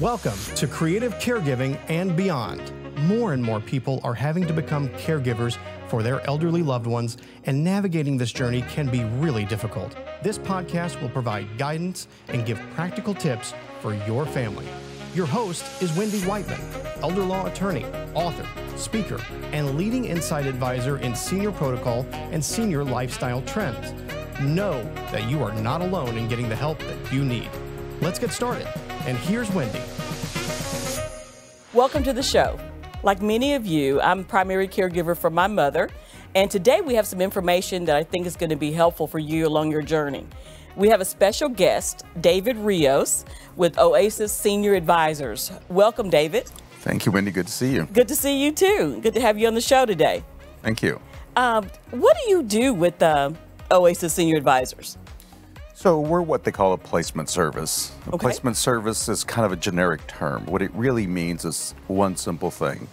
Welcome to Creative Caregiving and Beyond. More and more people are having to become caregivers for their elderly loved ones, and navigating this journey can be really difficult. This podcast will provide guidance and give practical tips for your family. Your host is Wendy Whiteman, elder law attorney, author, speaker, and leading insight advisor in senior protocol and senior lifestyle trends. Know that you are not alone in getting the help that you need. Let's get started. And here's Wendy. Welcome to the show. Like many of you, I'm a primary caregiver for my mother, and today we have some information that I think is going to be helpful for you along your journey. We have a special guest, David Rios, with Oasis Senior Advisors. Welcome, David. Thank you, Wendy. Good to see you. Good to see you, too. Good to have you on the show today. Thank you. What do you do with Oasis Senior Advisors? So we're what they call a placement service. A placement service is kind of a generic term. What it really means is one simple thing.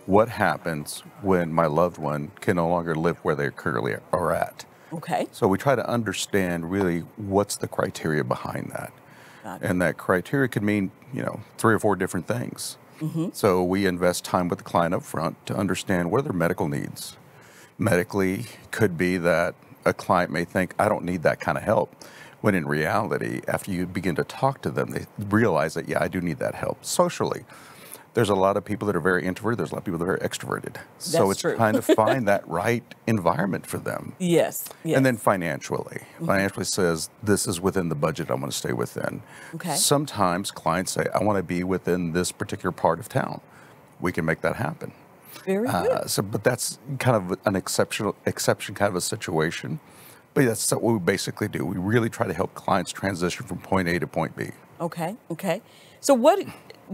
What happens when my loved one can no longer live where they currently are at? Okay. So we try to understand really what's the criteria behind that. And that criteria could mean, 3 or 4 different things. So we invest time with the client up front to understand what are their medical needs. Medically, could be that a client may think, I don't need that kind of help. When in reality, after you begin to talk to them, they realize that, yeah, I do need that help. Socially, there's a lot of people that are very introverted. There's a lot of people that are very extroverted. So it's true. trying to find that right environment for them. Yes. And then financially. Financially says, this is within the budget I'm going to stay within. Okay. Sometimes clients say, I want to be within this particular part of town. We can make that happen. Very good. But that's kind of an exception kind of a situation. But that's what we basically do. We really try to help clients transition from point A to point B. Okay. So what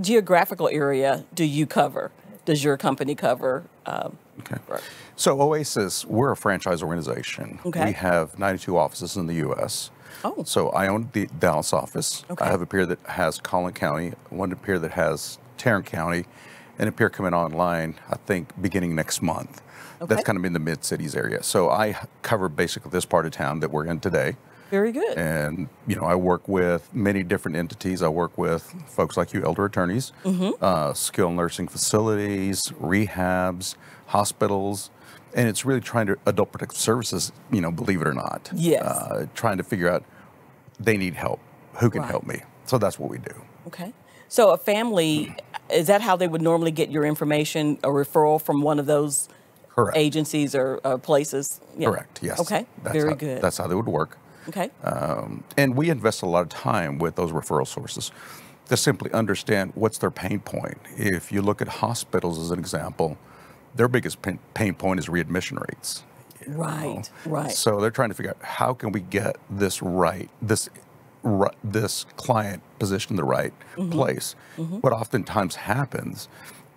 geographical area do you cover? Does your company cover? So Oasis, we're a franchise organization. Okay. We have 92 offices in the U.S. Oh. So I own the Dallas office. Okay. I have a peer that has Collin County, one peer that has Tarrant County, and a peer coming online, I think, beginning next month. Okay. That's kind of in the mid-cities area. So I cover basically this part of town that we're in today. Very good. And, I work with many different entities. I work with folks like you, elder attorneys, skilled nursing facilities, rehabs, hospitals, and it's really trying to, adult protective services, believe it or not. Yes. Trying to figure out, they need help. Who can help me? So that's what we do. Okay. So a family, is that how they would normally get your information, a referral from one of those agencies or places? Yeah. Correct, yes. Okay, very good. That's how they would work. Okay. And we invest a lot of time with those referral sources to simply understand what's their pain point. If you look at hospitals as an example, their biggest pain point is readmission rates. Right. So they're trying to figure out how can we get this right, this client positioned in the right place. What oftentimes happens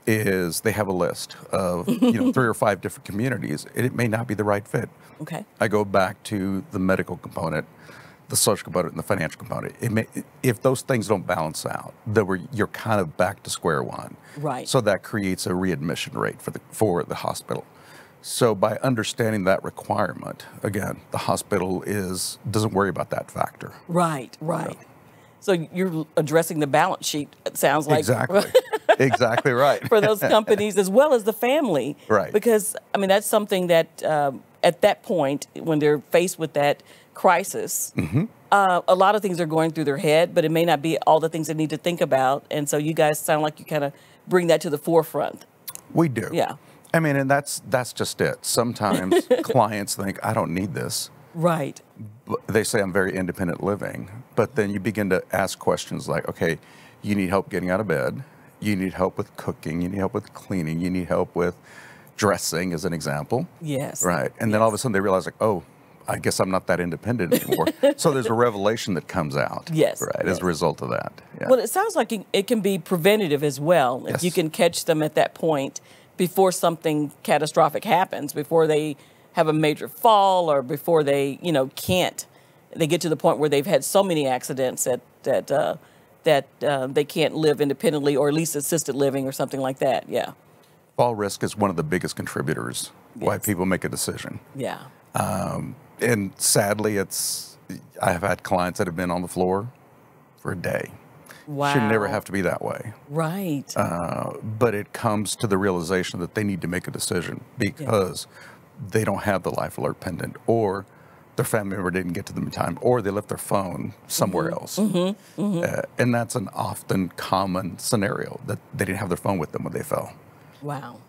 is they have a list of 3 or 5 different communities, and it may not be the right fit. Okay. I go back to the medical component, the social component, and the financial component. If those things don't balance out, then you're kind of back to square one. Right. So that creates a readmission rate for the hospital. So by understanding that requirement, again, the hospital doesn't worry about that factor. Right. So you're addressing the balance sheet, it sounds like. Exactly. Exactly right. For those companies as well as the family. Right. Because, that's something that at that point, when they're faced with that crisis, a lot of things are going through their head, but it may not be all the things they need to think about. And so you guys sound like you kind of bring that to the forefront. We do. Yeah. And that's just it. Sometimes clients think, I don't need this. Right. They say I'm very independent living, but then you begin to ask questions like, okay, you need help getting out of bed, you need help with cooking, you need help with cleaning, you need help with dressing, as an example. Yes. Right. And then all of a sudden they realize, like, oh, I guess I'm not that independent anymore. So there's a revelation that comes out. Yes. Right, as a result of that. Yeah. Well, it sounds like it can be preventative as well. If you can catch them at that point before something catastrophic happens, before they have a major fall, or before they, they get to the point where they've had so many accidents that they can't live independently, or at least assisted living or something like that. Yeah. Fall risk is one of the biggest contributors why people make a decision. Yeah. And sadly, I have had clients that have been on the floor for a day. Wow. Should never have to be that way. Right. But it comes to the realization that they need to make a decision because they don't have the life alert pendant, or their family member didn't get to them in time, or they left their phone somewhere else. And that's an often common scenario, that they didn't have their phone with them when they fell. Wow.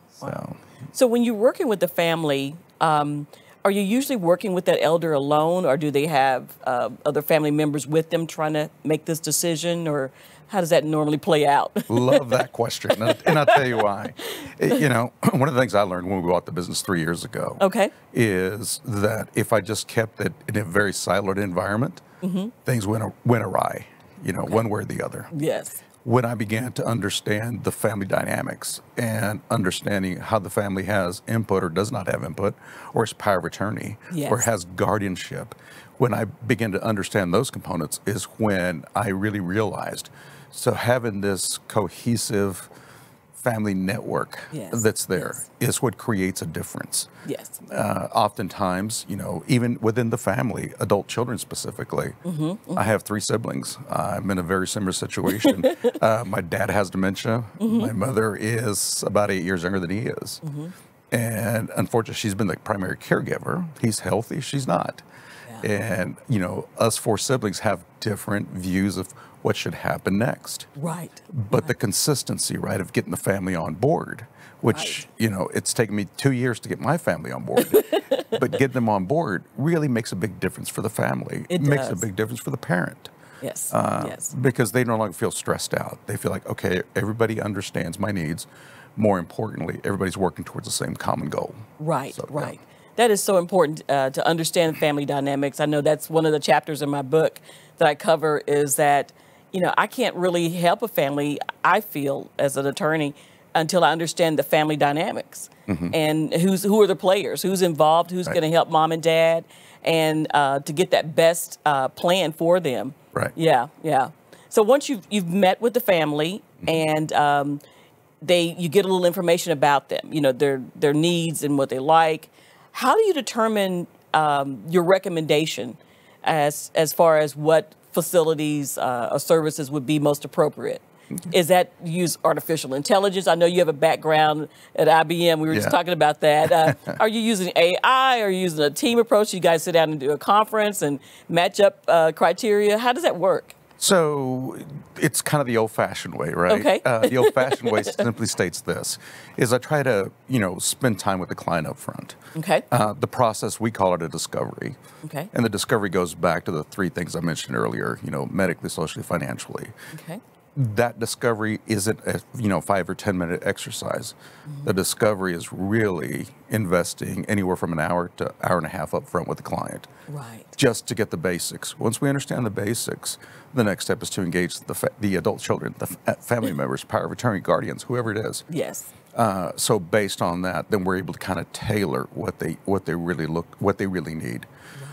So when you're working with the family, are you usually working with that elder alone, or do they have other family members with them trying to make this decision, or how does that normally play out? Love that question, and I'll tell you why. You know, one of the things I learned when we bought the business 3 years ago is that if I just kept it in a very siloed environment, things went awry, you know, one way or the other. Yes. When I began to understand the family dynamics and understanding how the family has input or does not have input, or has power of attorney, or has guardianship, when I began to understand those components is when I really realized, so having this cohesive family network that's there is what creates a difference. Yes. Oftentimes, you know, even within the family, adult children specifically, I have 3 siblings. I'm in a very similar situation. My dad has dementia. My mother is about 8 years younger than he is. And unfortunately, she's been the primary caregiver. He's healthy, she's not. And, you know, us 4 siblings have different views of what should happen next. Right. But the consistency, right, of getting the family on board, which, you know, it's taken me 2 years to get my family on board. But getting them on board really makes a big difference for the family. It makes a big difference for the parent. Yes. Because they no longer feel stressed out. They feel like, okay, everybody understands my needs. More importantly, everybody's working towards the same common goal. Right, right. That is so important to understand family dynamics. I know that's one of the chapters in my book that I cover, is that, you know, I can't really help a family, I feel, as an attorney, until I understand the family dynamics and who are the players, who's involved, who's going to help mom and dad, and to get that best plan for them. Right. Yeah. So once you've met with the family and you get a little information about them, you know, their needs and what they like. How do you determine your recommendation as far as what facilities or services would be most appropriate? Is that use artificial intelligence? I know you have a background at IBM. We were just talking about that. Are you using AI? Are you using a team approach? You guys sit down and do a conference and match up criteria? How does that work? So it's kind of the old-fashioned way, right? Okay. The old-fashioned way simply states this, is I try to, you know, spend time with the client up front. Okay. The process, we call it a discovery. Okay. And the discovery goes back to the 3 things I mentioned earlier, you know, medically, socially, financially. Okay. That discovery isn't a 5 or 10 minute exercise. The discovery is really investing anywhere from an hour to hour and a half up front with the client. Right. Just to get the basics. Once we understand the basics, the next step is to engage the adult children, the family members, power of attorney, guardians, whoever it is. Yes. So based on that, then we're able to kind of tailor what they really need.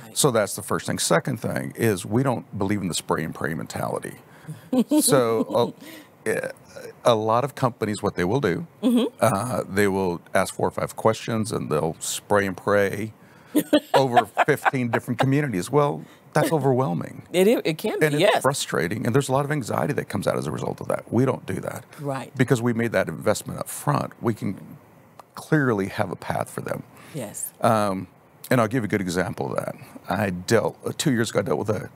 Right. So that's the first thing. Second thing is, we don't believe in the spray and pray mentality. So a lot of companies, what they will do, they will ask 4 or 5 questions and they'll spray and pray over 15 different communities. Well, that's overwhelming. It can be, and it's frustrating, and there's a lot of anxiety that comes out as a result of that. We don't do that. Right. Because we made that investment up front, we can clearly have a path for them. Yes. And I'll give a good example of that. 2 years ago, I dealt with a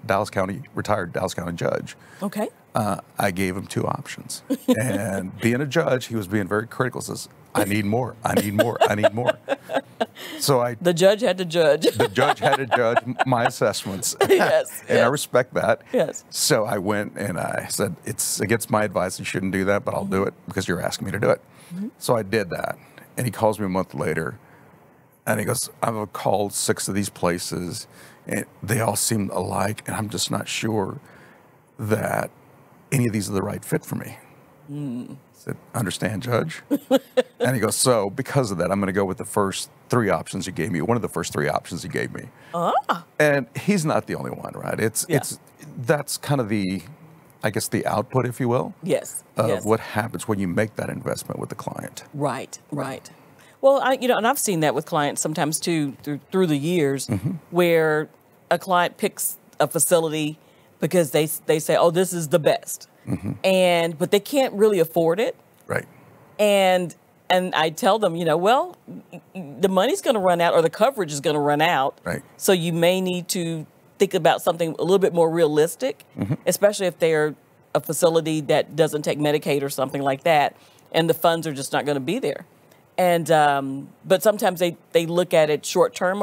retired Dallas County judge. Okay. I gave him 2 options. And being a judge, he was being very critical, says, I need more, I need more, I need more. So the judge had to judge. The judge had to judge my assessments. Yes. And I respect that. Yes. So I went and I said, it's against my advice, you shouldn't do that, but I'll do it because you're asking me to do it. So I did that. And he calls me a month later. And he goes, I've called 6 of these places, and they all seem alike, and I'm just not sure that any of these are the right fit for me. I said, understand, Judge? And he goes, so because of that, I'm going to go with the first 3 options you gave me, one of the first 3 options you gave me. And he's not the only one, right? That's kind of the output, if you will. Yes. Of what happens when you make that investment with the client. Right. Well, and I've seen that with clients sometimes too, through the years, where a client picks a facility, because they say, oh, this is the best. But they can't really afford it. Right. And I tell them, well, the money's going to run out, or the coverage is going to run out. Right. So you may need to think about something a little bit more realistic, especially if they're a facility that doesn't take Medicaid or something like that, and the funds are just not going to be there. And but sometimes they look at it short term,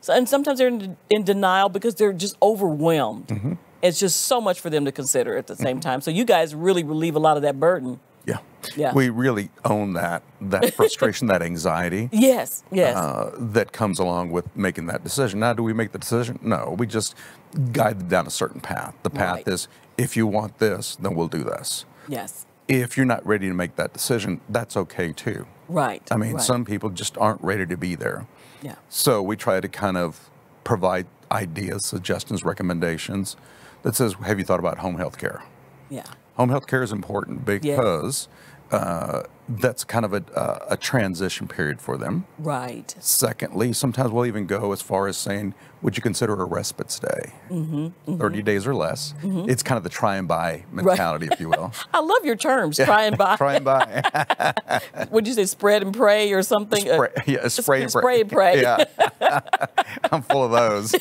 and sometimes they're in denial because they're just overwhelmed. It's just so much for them to consider at the same time. So you guys really relieve a lot of that burden. Yeah. We really own that frustration, that anxiety. Yes. That comes along with making that decision. Now, do we make the decision? No, we just guide them down a certain path. The path is, if you want this, then we'll do this. Yes. If you're not ready to make that decision, that's okay too. Right. I mean, some people just aren't ready to be there. Yeah. So we try to kind of provide ideas, suggestions, recommendations that says, have you thought about home health care? Yeah. Home health care is important because that's kind of a transition period for them. Right. Secondly, sometimes we'll even go as far as saying, would you consider a respite stay? 30 days or less. It's kind of the try and buy mentality, if you will. I love your terms, try and buy. Try and buy. Would you say spread and pray or something? Spray and pray. Spray and pray. Yeah. I'm full of those.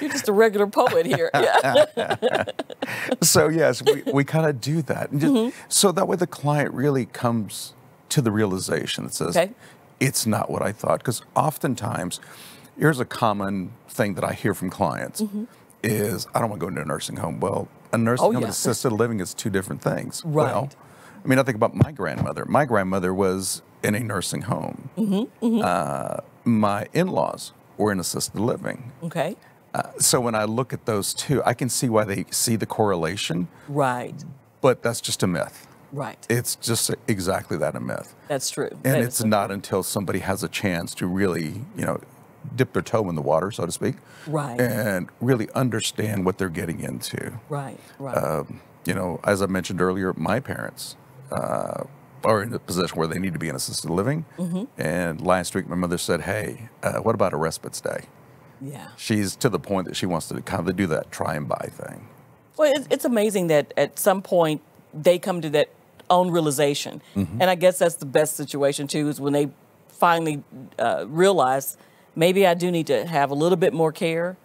You're just a regular poet here. Yeah. So yes, we kind of do that. And so that way the client really comes to the realization that says, it's not what I thought. Because oftentimes, here's a common thing that I hear from clients is, I don't want to go into a nursing home. Well, a nursing home and assisted living is two different things. Right. Well, I mean, I think about my grandmother. My grandmother was in a nursing home. My in-laws were in assisted living. Okay. So when I look at those two, I can see why they see the correlation. Right. But that's just a myth. Right. It's just exactly that, a myth. That's true. And it's not until somebody has a chance to really, dip their toe in the water, so to speak. Right. And really understand what they're getting into. Right. As I mentioned earlier, my parents are in a position where they need to be in assisted living. And last week, my mother said, hey, what about a respite stay? Yeah. She's to the point that she wants to kind of do that try and buy thing. Well, it's amazing that at some point they come to that own realization. And I guess that's the best situation, too, is when they finally realize maybe I do need to have a little bit more care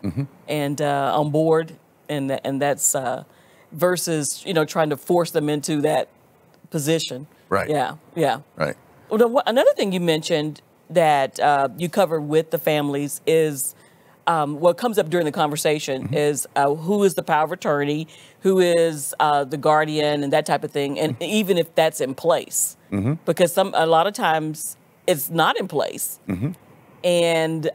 and on board. And that's versus, trying to force them into that position. Right. Yeah. Right. Well, another thing you mentioned that you cover with the families is what comes up during the conversation is who is the power of attorney, who is the guardian, and that type of thing, and even if that's in place, because a lot of times it's not in place, and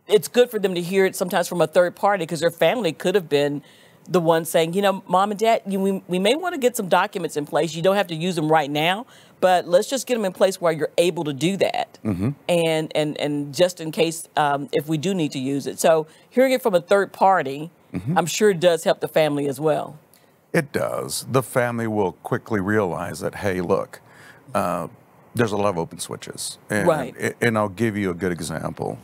it's good for them to hear it sometimes from a third party because their family could have been the one saying, Mom and Dad, we may want to get some documents in place. You don't have to use them right now, but let's just get them in place where you're able to do that. And just in case if we do need to use it. So hearing it from a third party, I'm sure it does help the family as well. It does. The family will quickly realize that, hey, look, there's a lot of open switches. And, and I'll give you a good example.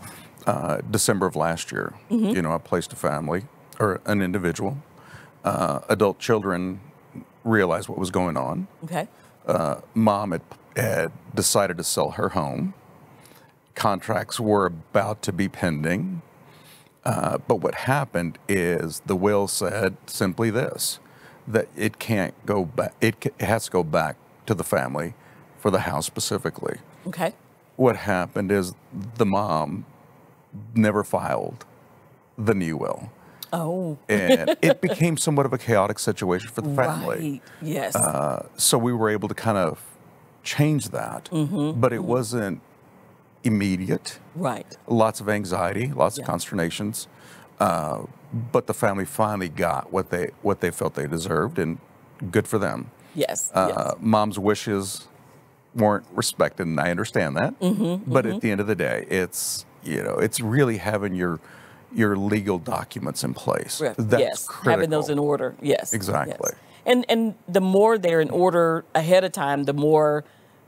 December of last year, I placed a family or an individual. Adult children realized what was going on. Okay. Mom had decided to sell her home. Contracts were about to be pending. But what happened is the will said simply this, that it can't go back. It has to go back to the family for the house specifically. Okay. What happened is the mom never filed the new will. Oh. And it became somewhat of a chaotic situation for the family. Right. Yes. So we were able to kind of change that, but it wasn't immediate. Right. Lots of anxiety, lots of consternations, but the family finally got what they felt they deserved, and good for them. Yes. Mom's wishes weren't respected, and I understand that. But at the end of the day, it's really having your legal documents in place. That's critical. Having those in order. Yes. Exactly. Yes. And the more they're in order ahead of time, the more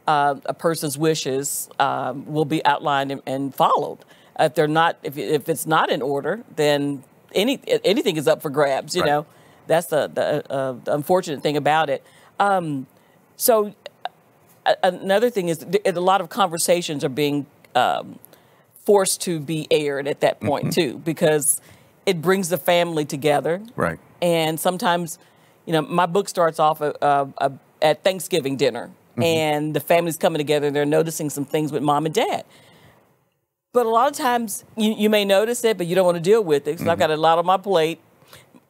a person's wishes will be outlined and followed. If they're not, if it's not in order, then anything is up for grabs. You know, that's the unfortunate thing about it. So another thing is a lot of conversations are being forced to be aired at that point too, because it brings the family together. Right. And sometimes, my book starts off at Thanksgiving dinner, and the family's coming together and they're noticing some things with mom and dad. But a lot of times you may notice it, but you don't want to deal with it. So I've got a lot on my plate,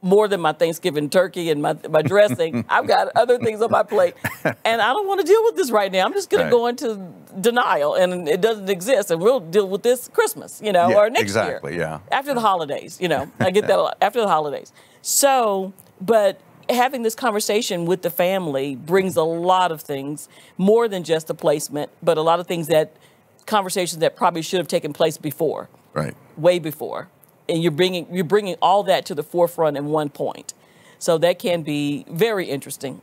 more than my Thanksgiving turkey and my dressing. I've got other things on my plate, and I don't want to deal with this right now. I'm just going to go into denial, and it doesn't exist, and we'll deal with this Christmas, or next year. After the holidays, I get that a lot, after the holidays. So, but having this conversation with the family brings a lot of things, more than just the placement, but a lot of conversations that probably should have taken place before, way before. And you're bringing all that to the forefront in one point. So that can be very interesting.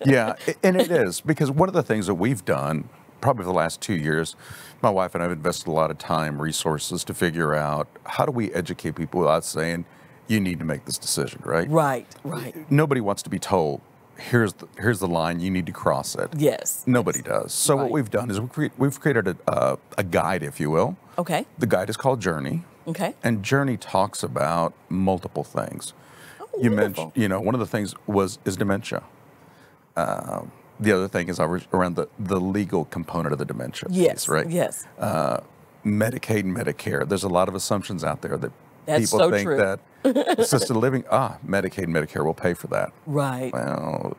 Yeah, and it is, because one of the things that we've done probably for the last 2 years, my wife and I have invested a lot of time, resources to figure out how do we educate people without saying, you need to make this decision, right? Right. Nobody wants to be told, here's the line, you need to cross it. Yes. Nobody does. So what we've done is we've created a guide, if you will. Okay. The guide is called Journey. Okay. And Journey talks about multiple things. You mentioned, one of the things is dementia. The other thing is around the legal component of the dementia piece, right? Yes. Medicaid and Medicare. There's a lot of assumptions out there that That's people so think true. that assisted living, Medicaid and Medicare will pay for that. Right. Well,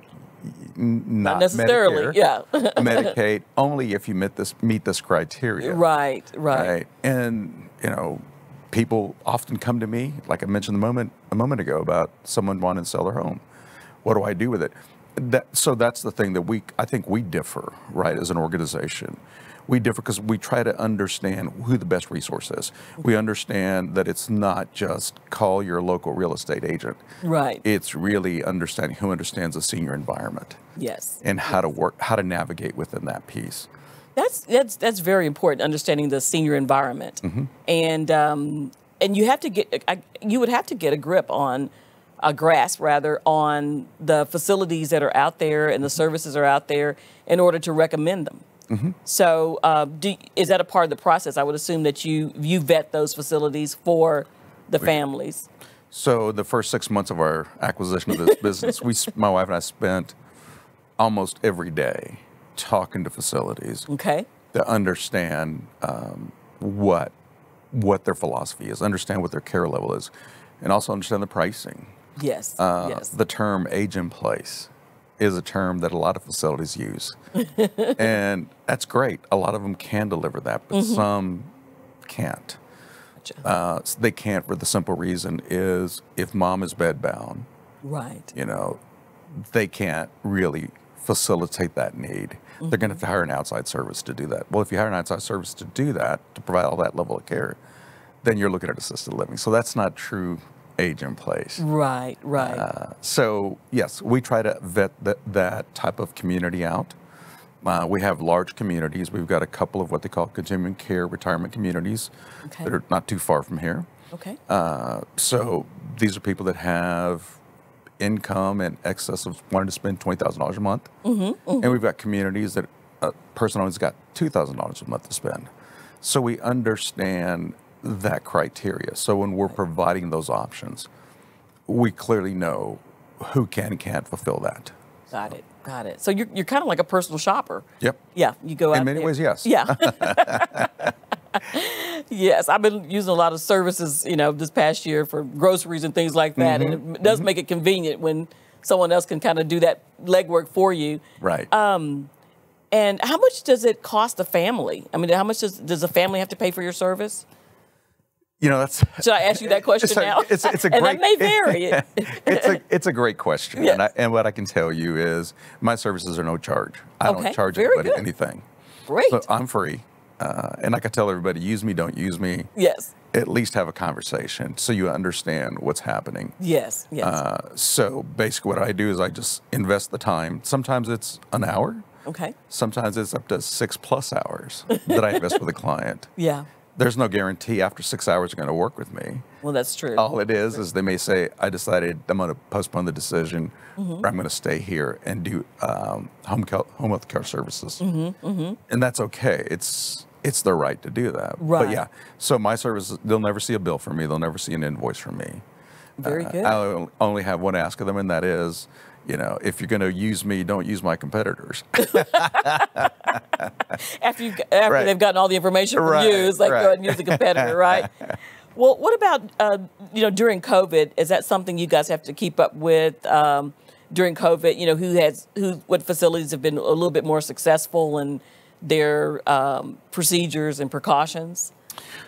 not necessarily. Medicare. Yeah. Medicaid only if you meet this criteria. Right. And people often come to me, like I mentioned a moment ago, about someone wanting to sell their home. What do I do with it? So that's the thing that I think we differ, right, as an organization. We differ because we try to understand who the best resource is. We understand that it's not just call your local real estate agent. Right. It's really understanding who understands the senior environment. Yes. And how to navigate within that piece. That's very important, understanding the senior environment, and you would have to get a grasp on the facilities that are out there and the services are out there in order to recommend them. So is that a part of the process? I would assume that you vet those facilities for the families. So the first 6 months of our acquisition of this business, my wife and I spent almost every day talking to facilities to understand what their philosophy is, understand what their care level is, and also understand the pricing. Yes. The term age in place is a term that a lot of facilities use. And that's great. A lot of them can deliver that, but some can't. Gotcha. They can't for the simple reason is if mom is bedbound, they can't really facilitate that need. They're going to have to hire an outside service to do that. Well, if you hire an outside service to do that, to provide all that level of care, then you're looking at assisted living. So that's not true age in place. Right. So yes, we try to vet that type of community out. We have large communities. We've got a couple of what they call continuing care retirement communities that are not too far from here. Okay. So these are people that have income in excess of wanting to spend $20,000 a month. And we've got communities that a person always got $2,000 a month to spend. So we understand that criteria. So when we're providing those options, we clearly know who can and can't fulfill that. Got it. So you're kind of like a personal shopper. Yep. Yeah, you go out in many ways, yes. Yeah. Yes, I've been using a lot of services, this past year for groceries and things like that, and it does make it convenient when someone else can kind of do that legwork for you. Right. And how much does it cost a family? I mean, how much does a family have to pay for your service? That's. Should I ask you that question now? It's a great. And that may vary. It's a great question, and what I can tell you is my services are no charge. I don't charge anybody anything. Great. So I'm free. And like I tell everybody, use me, don't use me. Yes. At least have a conversation so you understand what's happening. Yes. So basically what I do is I just invest the time. Sometimes it's an hour. Okay. Sometimes it's up to 6+ hours that I invest with a client. Yeah. there's no guarantee after 6 hours you're going to work with me. Well, that's true. All it is they may say, I decided I'm going to postpone the decision, or I'm going to stay here and do home health care services. And that's okay. It's their right to do that. Right. But yeah, so my services, they'll never see a bill from me. They'll never see an invoice from me. Very good. I only have one ask of them, and that is, if you're going to use me, don't use my competitors. After they've gotten all the information from you, it's like, go ahead and use the competitor, right? Well, what about, during COVID? Is that something you guys have to keep up with during COVID? What facilities have been a little bit more successful in their procedures and precautions?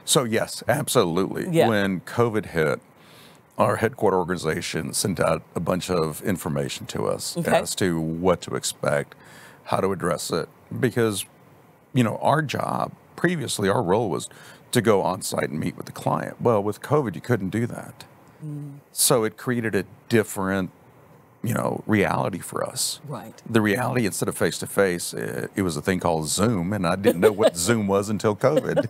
So yes, absolutely. Yeah. When COVID hit, our headquarter organization sent out a bunch of information to us as to what to expect, how to address it, because, our job previously, our role was to go on site and meet with the client. Well, with COVID, you couldn't do that. So it created a different, reality for us. Right. The reality, instead of face-to-face, it was a thing called Zoom, and I didn't know what Zoom was until COVID.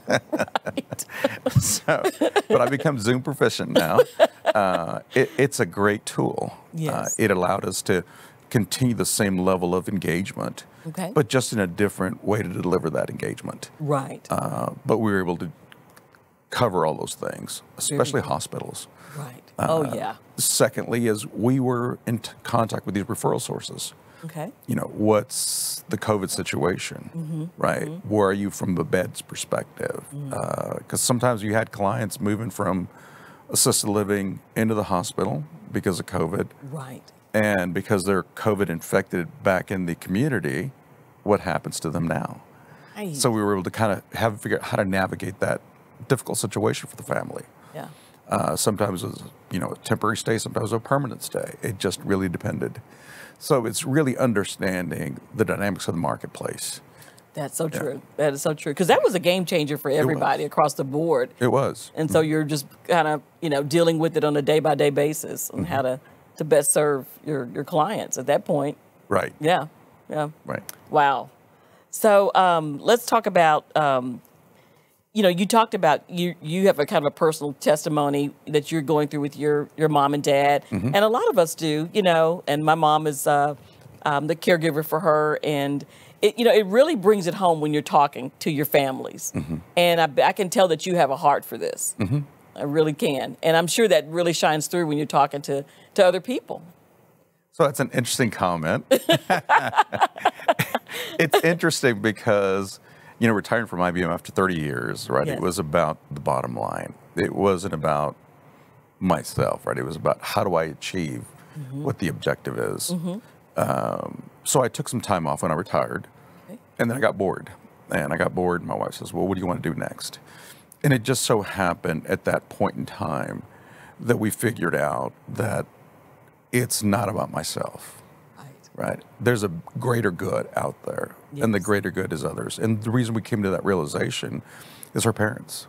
But I've become Zoom proficient now. It's a great tool. Yes. It allowed us to continue the same level of engagement, but just in a different way to deliver that engagement. Right. But we were able to cover all those things, especially hospitals. Right. Oh, yeah. Secondly, is we were in contact with these referral sources. Okay. What's the COVID situation, right? Where are you from the bed's perspective? Because sometimes you had clients moving from assisted living into the hospital because of COVID. Right. And because they're COVID infected back in the community, what happens to them now? Right. So we were able to kind of figure out how to navigate that difficult situation for the family. Yeah. Sometimes it was, a temporary stay, sometimes a permanent stay. It just really depended. So it's really understanding the dynamics of the marketplace. That's so true. That is so true. Because that was a game changer for everybody across the board. It was. And so you're just kind of, dealing with it on a day-by-day basis on how to best serve your clients at that point. Right. Yeah. Yeah. Right. Wow. So let's talk about, you talked about you have a kind of a personal testimony that you're going through with your mom and dad. And a lot of us do, and my mom is the caregiver for her. And, it really brings it home when you're talking to your families. And I can tell that you have a heart for this. I really can. And I'm sure that really shines through when you're talking to other people. So that's an interesting comment. It's interesting because, retiring from IBM after 30 years, right? Yes. It was about the bottom line. It wasn't about myself, right? It was about how do I achieve what the objective is. So I took some time off when I retired, and then I got bored. And my wife says, well, what do you want to do next? And it just so happened at that point in time that we figured out that it's not about myself. Right. There's a greater good out there, and the greater good is others. And the reason we came to that realization is her parents.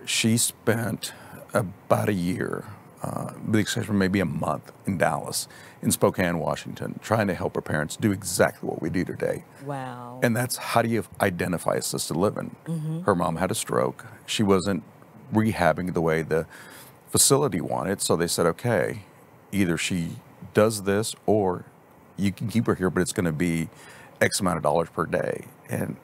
She spent about a year, the exception maybe a month, in Dallas, in Spokane, Washington, trying to help her parents do exactly what we do today. Wow. And that's, how do you identify assisted living? Her mom had a stroke. She wasn't rehabbing the way the facility wanted, so they said, okay, either she does this or you can keep her here, but it's going to be X amount of dollars per day. And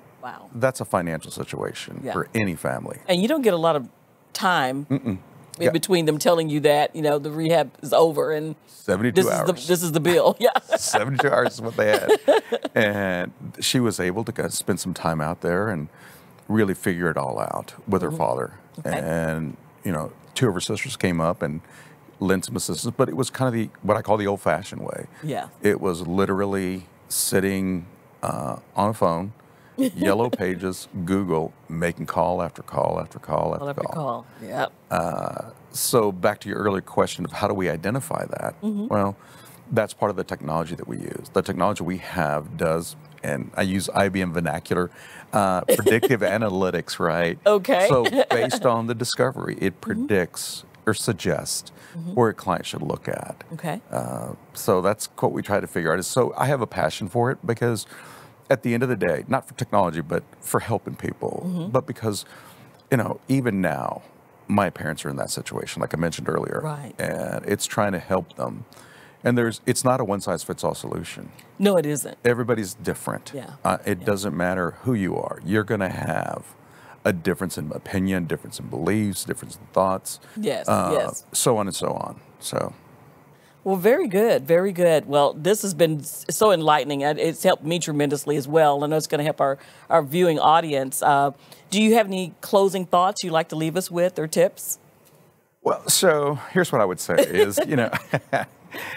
that's a financial situation for any family. And you don't get a lot of time in between them telling you that, the rehab is over and 72 hours. This is the bill. 72 hours is what they had. And she was able to spend some time out there and really figure it all out with her father. And, two of her sisters came up and lent some assistance, but it was kind of what I call the old-fashioned way. Yeah. It was literally sitting on a phone, yellow pages, Google, making call after call after call after call. Yep. So back to your earlier question of how do we identify that? Well, that's part of the technology that we use. The technology we have does, and I use IBM vernacular, predictive analytics, right? Okay. So based on the discovery, it predicts or suggest where a client should look at. Okay. So that's what we try to figure out. So I have a passion for it because at the end of the day, not for technology, but for helping people, but because even now, my parents are in that situation, like I mentioned earlier. Right. And it's trying to help them. And it's not a one-size-fits-all solution. No, it isn't. Everybody's different. Yeah. It doesn't matter who you are. You're going to have a difference in opinion, difference in beliefs, difference in thoughts. Yes, yes. So on and so on. So. Well, very good, very good. Well, this has been so enlightening. It's helped me tremendously as well. I know it's going to help our viewing audience. Do you have any closing thoughts you'd like to leave us with or tips? Well, so here's what I would say is,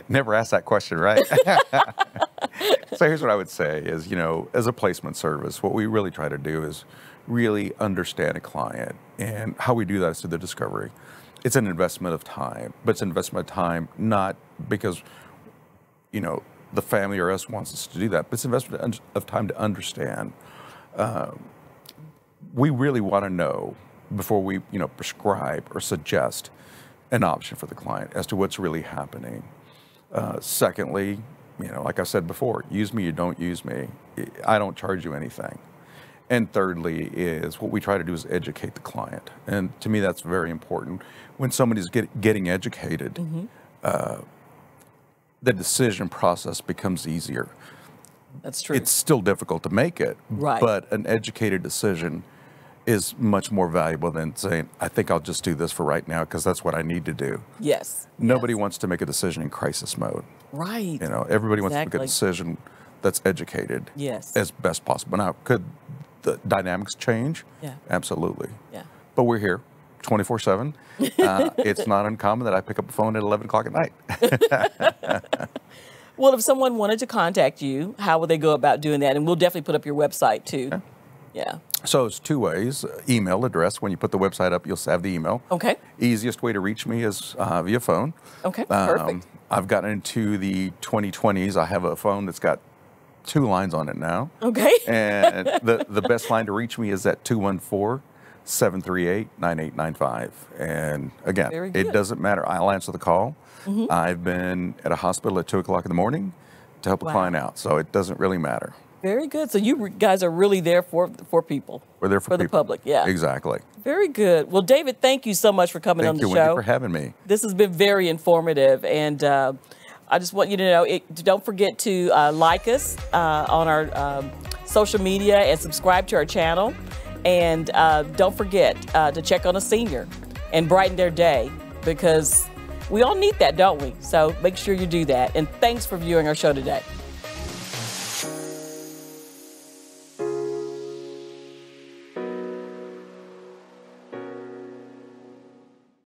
never ask that question, right? So here's what I would say is, as a placement service, what we really try to do is really understand a client. And how we do that is through the discovery. It's an investment of time, but it's an investment of time not because, the family or us wants us to do that, but it's an investment of time to understand. We really want to know before we, prescribe or suggest an option for the client as to what's really happening. Secondly, like I said before, use me, you don't use me. I don't charge you anything. And thirdly is what we try to do is educate the client. And to me, that's very important. When somebody's getting educated, the decision process becomes easier. That's true. It's still difficult to make it, right. But an educated decision is much more valuable than saying, I think I'll just do this for right now because that's what I need to do. Yes. Nobody wants to make a decision in crisis mode. Right. Everybody wants to make a decision that's educated as best possible. Now, could the dynamics change? Yeah. Absolutely. Yeah. But we're here 24/7. It's not uncommon that I pick up the phone at 11 o'clock at night. Well, if someone wanted to contact you, how would they go about doing that? And we'll definitely put up your website too. Okay. Yeah. So it's two ways. Email address. When you put the website up, you'll have the email. Okay. Easiest way to reach me is via phone. Okay, perfect. I've gotten into the 2020s. I have a phone that's got 2 lines on it now. Okay. And the best line to reach me is at 214-738-9895. And again, it doesn't matter. I'll answer the call. Mm-hmm. I've been at a hospital at 2 o'clock in the morning to help a client out. So it doesn't really matter. Very good. So you guys are really there for people. We're there for the public. Yeah. Exactly. Very good. Well, David, thank you so much for coming on the show. Thank you, Wendy, for having me. This has been very informative. And I just want you to know, don't forget to like us on our social media and subscribe to our channel. And don't forget to check on a senior and brighten their day, because we all need that, don't we? So make sure you do that. And thanks for viewing our show today.